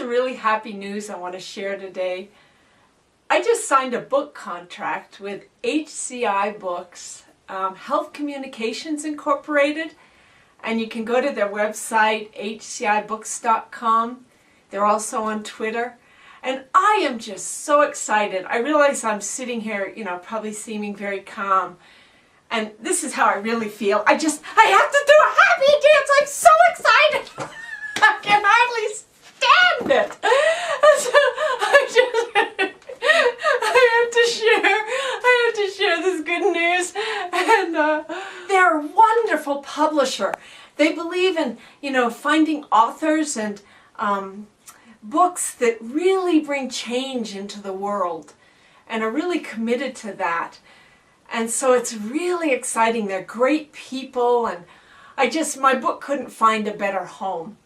really happy news I want to share today. I just signed a book contract with HCI Books, Health Communications Incorporated, and you can go to their website, hcibooks.com. They're also on Twitter. And I am just so excited. I realize I'm sitting here, probably seeming very calm. And this is how I really feel. I have to do a happy dance. I'm so excited. I can hardly stand it. So I have to share this good news. And they're a wonderful publisher. They believe in, finding authors and books that really bring change into the world and are really committed to that. And so it's really exciting. They're great people, and my book couldn't find a better home.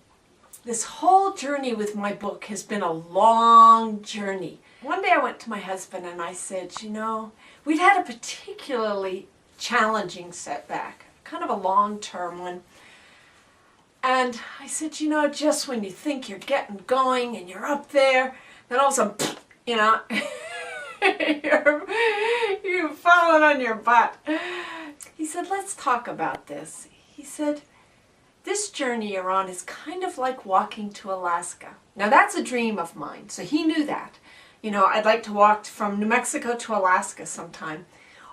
This whole journey with my book has been a long journey. One day I went to my husband and I said, we'd had a particularly challenging setback, kind of a long-term one. And I said, just when you think you're getting going and you're up there, then all of a sudden, you've fallen on your butt. He said, let's talk about this. He said, this journey you're on is kind of like walking to Alaska. Now that's a dream of mine, so he knew that. I'd like to walk from New Mexico to Alaska sometime,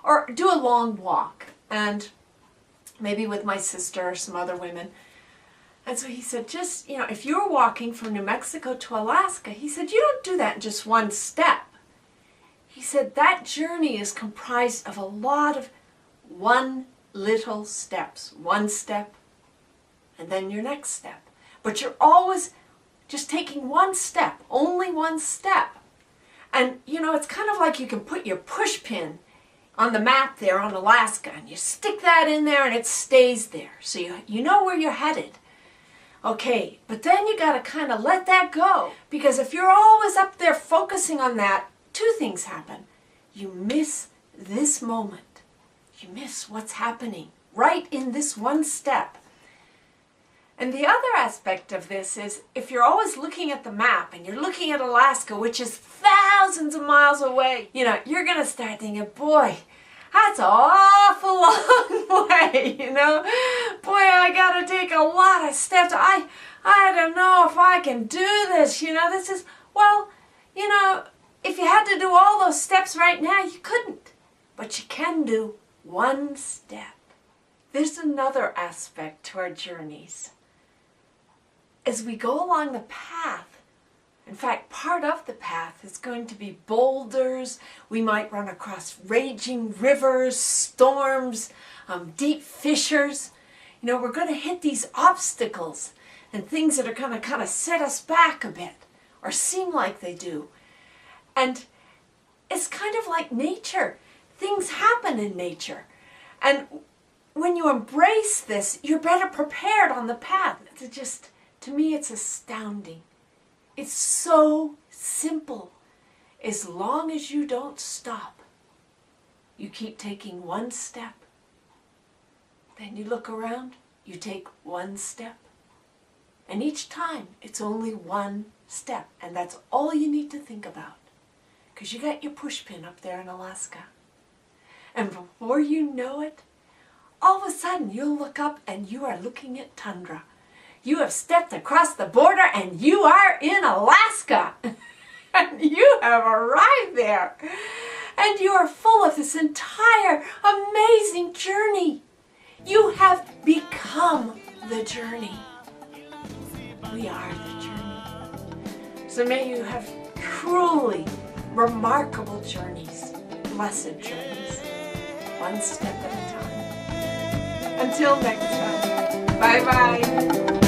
or do a long walk, and maybe with my sister or some other women. And so he said, if you're walking from New Mexico to Alaska, he said, you don't do that in just one step. He said, that journey is comprised of a lot of one little steps. One step, and then your next step. But you're always just taking one step, only one step. And, it's kind of like you can put your push pin on the map there on Alaska, and you stick that in there and it stays there. So you know where you're headed. Okay, but then you got to kind of let that go. Because if you're always up there focusing on that, two things happen. You miss this moment. You miss what's happening right in this one step. And the other aspect of this is, if you're always looking at the map and you're looking at Alaska, which is thousands of miles away, you're going to start thinking, boy, that's an awful long way, Boy, I got to take a lot of steps. I don't know if I can do this, This is, if you had to do all those steps right now, you couldn't. But you can do one step. There's another aspect to our journeys. As we go along the path, in fact, part of the path is going to be boulders. We might run across raging rivers, storms, deep fissures. We're going to hit these obstacles and things that are going to kind of set us back a bit, or seem like they do. And it's kind of like nature. Things happen in nature. And when you embrace this, you're better prepared on the path. To me, it's astounding. It's so simple. As long as you don't stop, you keep taking one step. Then you look around, you take one step. And each time, it's only one step. And that's all you need to think about. Because you got your push pin up there in Alaska. And before you know it, all of a sudden you'll look up and you are looking at tundra. You have stepped across the border and you are in Alaska. And you have arrived there. And you are full of this entire amazing journey. You have become the journey. We are the journey. So may you have truly remarkable journeys, blessed journeys, one step at a time. Until next time, bye-bye.